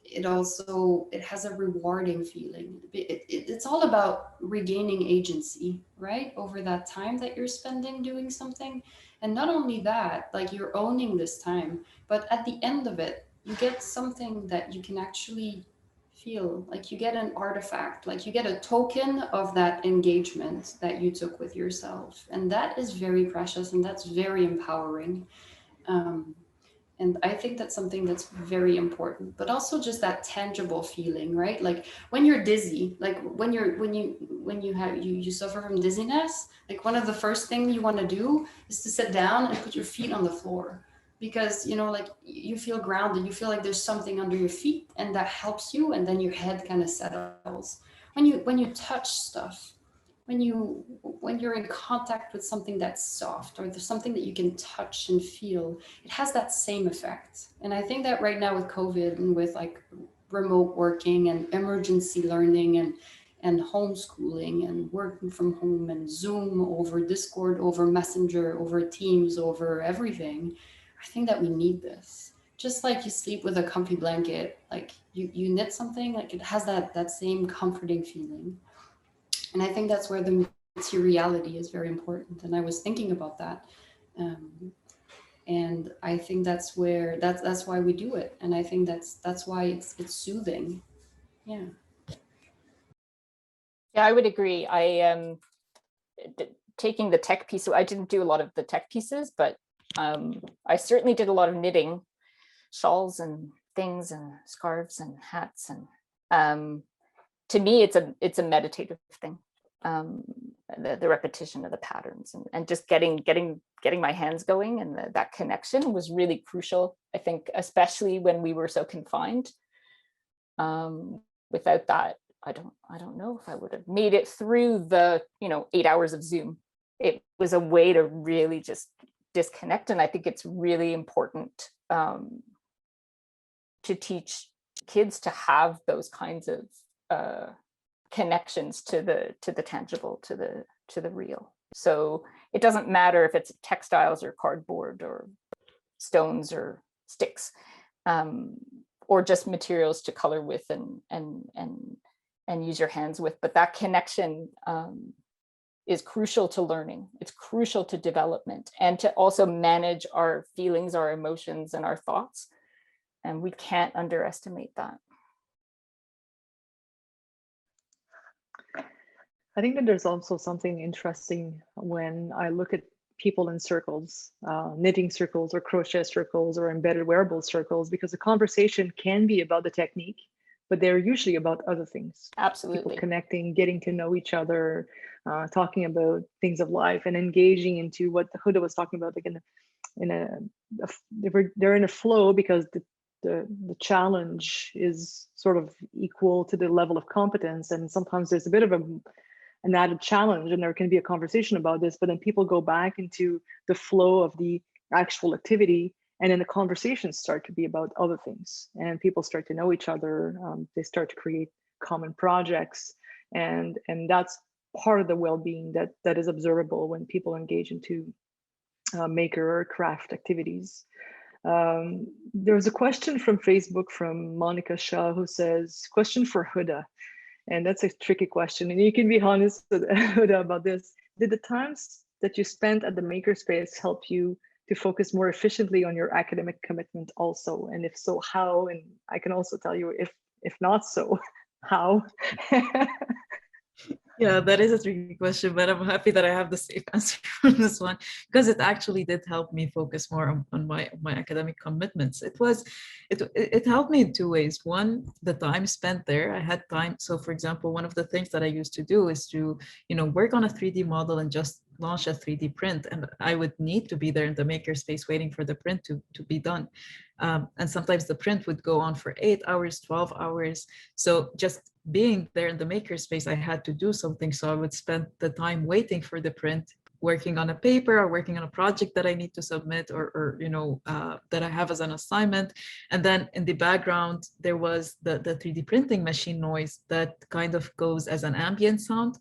S5: It has a rewarding feeling. It's all about regaining agency, right, over that time that you're spending doing something. And not only that, like you're owning this time, but at the end of it, you get something that you can actually feel, like you get an artifact, like you get a token of that engagement that you took with yourself. And that is very precious, and that's very empowering. And I think that's something that's very important, but also just that tangible feeling, right? Like when you're dizzy, like when you suffer from dizziness, like one of the first things you want to do is to sit down and put your feet on the floor, because, you know, like you feel grounded, you feel like there's something under your feet, and that helps you. And then your head kind of settles. When you touch stuff, when you're in contact with something that's soft, or there's something that you can touch and feel, it has that same effect. And I think that right now with COVID and with like remote working and emergency learning and homeschooling and working from home and Zoom over Discord, over Messenger, over Teams, over everything, I think that we need this. Just like you sleep with a comfy blanket, like you knit something, like it has that same comforting feeling. And I think that's where the materiality is very important. And I was thinking about that. And I think that's why we do it. And I think that's why it's soothing. Yeah.
S6: Yeah, I would agree. Taking the tech piece, so I didn't do a lot of the tech pieces, but I certainly did a lot of knitting, shawls and things and scarves and hats. And to me, it's a meditative thing. The repetition of the patterns and just getting my hands going, and that connection was really crucial. I think, especially when we were so confined. Without that, I don't know if I would have made it through the 8 hours of Zoom. It was a way to really just disconnect, and I think it's really important to teach kids to have those kinds of connections to the tangible, to the real. So it doesn't matter if it's textiles or cardboard or stones or sticks, or just materials to color with and use your hands with. But that connection is crucial to learning. It's crucial to development, and to also manage our feelings, our emotions, and our thoughts. And we can't underestimate that.
S3: I think that there's also something interesting when I look at people in circles, knitting circles or crochet circles or embedded wearable circles, because the conversation can be about the technique, but they're usually about other things.
S6: Absolutely.
S3: People connecting, getting to know each other, talking about things of life and engaging into what Huda was talking about, like they're in a flow because the challenge is sort of equal to the level of competence, and sometimes there's a bit of an added challenge, and there can be a conversation about this, but then people go back into the flow of the actual activity, and then the conversations start to be about other things, and people start to know each other. They start to create common projects, and that's part of the well-being that is observable when people engage into maker or craft activities. There's a question from Facebook from Monica Shah who says, question for Huda. And that's a tricky question. And you can be honest with Huda about this. Did the times that you spent at the makerspace help you to focus more efficiently on your academic commitment also? And if so, how? And I can also tell you if not so, how?
S7: Yeah, that is a tricky question, but I'm happy that I have the safe answer on this one, because it actually did help me focus more on my academic commitments. It helped me in two ways. One, the time spent there, I had time. So for example, one of the things that I used to do is to, work on a 3D model and just launch a 3D print. And I would need to be there in the makerspace waiting for the print to be done. And sometimes the print would go on for 8 hours, 12 hours. So just being there in the makerspace, I had to do something. So I would spend the time waiting for the print, working on a paper or working on a project that I need to submit or that I have as an assignment. And then in the background, there was the 3D printing machine noise that kind of goes as an ambient sound.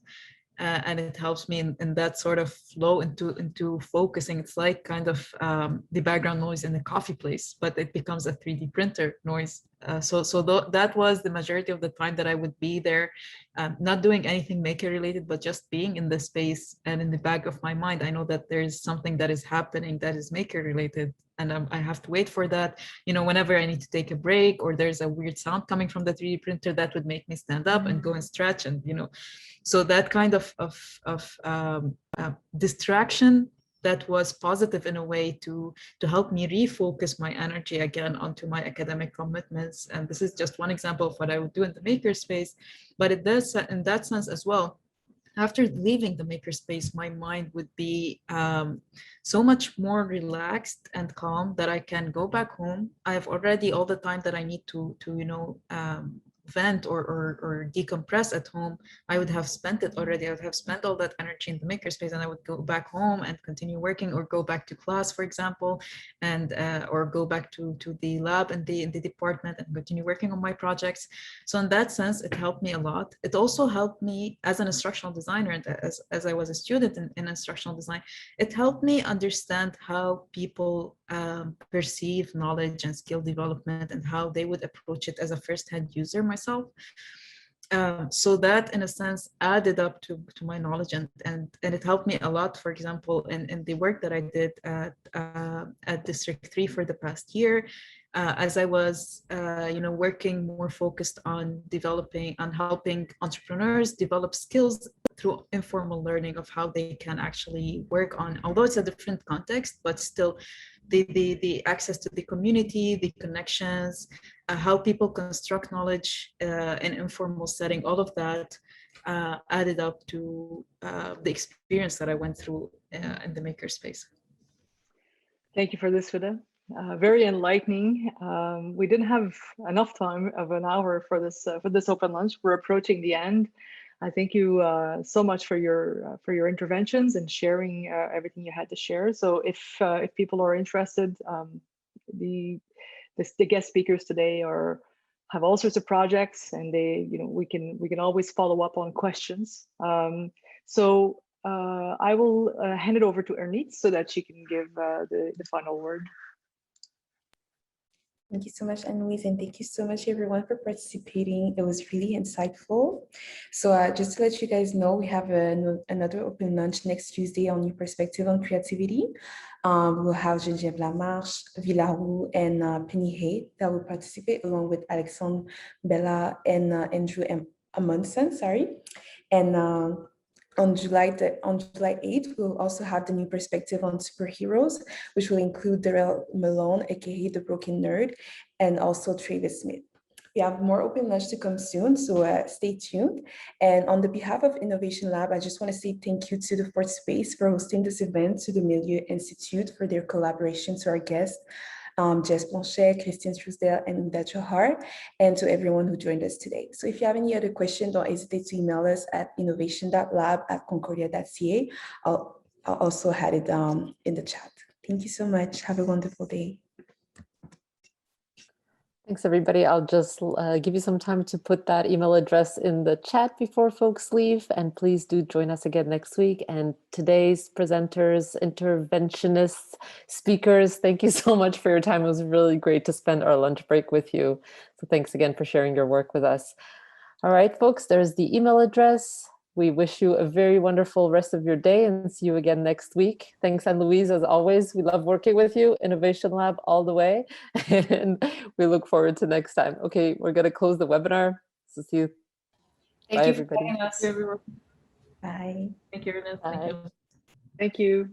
S7: And it helps me in that sort of flow into focusing. It's like kind of the background noise in the coffee place, but it becomes a 3D printer noise. So that was the majority of the time that I would be there, not doing anything maker related, but just being in the space. And in the back of my mind, I know that there's something that is happening that is maker related. And I have to wait for that. Whenever I need to take a break or there's a weird sound coming from the 3D printer, that would make me stand up and go and stretch. And, so that kind of distraction that was positive in a way to help me refocus my energy again onto my academic commitments. And this is just one example of what I would do in the makerspace, but it does in that sense as well. After leaving the makerspace, my mind would be so much more relaxed and calm that I can go back home. I have already all the time that I need to vent or decompress at home. I would have spent it already. I would have spent all that energy in the makerspace, and I would go back home and continue working, or go back to class, for example, and or go back to the lab in the department and continue working on my projects. So in that sense, it helped me a lot. It also helped me as an instructional designer, and as I was a student in instructional design, it helped me understand how people perceive knowledge and skill development and how they would approach it as a first-hand user myself. So that in a sense added up to my knowledge, and it helped me a lot, for example, in the work that I did at District 3 for the past year, as I was working more focused on helping entrepreneurs develop skills through informal learning of how they can actually work on, although it's a different context, but still the access to the community, the connections, how people construct knowledge in informal setting, all of that added up to the experience that I went through in the makerspace.
S3: Thank you for this, Huda. Very enlightening. We didn't have enough time of an hour for this open lunch. We're approaching the end. I thank you so much for your interventions and sharing everything you had to share. So if people are interested, the guest speakers today have all sorts of projects, and we can always follow up on questions. So I will hand it over to Ernit so that she can give the final word.
S4: Thank you so much, Annelise, and thank you so much, everyone, for participating. It was really insightful. So just to let you guys know, we have another open lunch next Tuesday on New Perspective on Creativity. We'll have Geneviève Lamarche, Villarou, and Penny Hay that will participate, along with Alexandre Bella and Andrew Amundsen, sorry. And on July 8th, we'll also have the new perspective on superheroes, which will include Darrell Malone, aka the Broken Nerd, and also Travis Smith. We have more open lunch to come soon, so stay tuned. And on the behalf of Innovation Lab, I just want to say thank you to the Fourth Space for hosting this event, to the Millionaire Institute for their collaboration, to our guests, Jess Blanchet, Christine Truesdale, and Uda Johar, and to everyone who joined us today. So if you have any other questions, don't hesitate to email us at innovation.lab@concordia.ca. I'll also add it in the chat. Thank you so much. Have a wonderful day.
S2: Thanks, everybody. I'll just give you some time to put that email address in the chat before folks leave. And please do join us again next week. And today's presenters, interventionists, speakers, thank you so much for your time. It was really great to spend our lunch break with you. So thanks again for sharing your work with us. All right, folks, there's the email address. We wish you a very wonderful rest of your day and see you again next week. Thanks, Anne-Louise, as always. We love working with you. Innovation Lab all the way. And we look forward to next time. Okay, we're going to close the webinar. So see you.
S5: Thank
S2: Bye,
S5: you
S2: everybody.
S5: for having us.
S7: Everyone.
S4: Bye.
S7: Thank you, Ernest.
S2: Bye.
S7: Thank you.
S3: Thank you.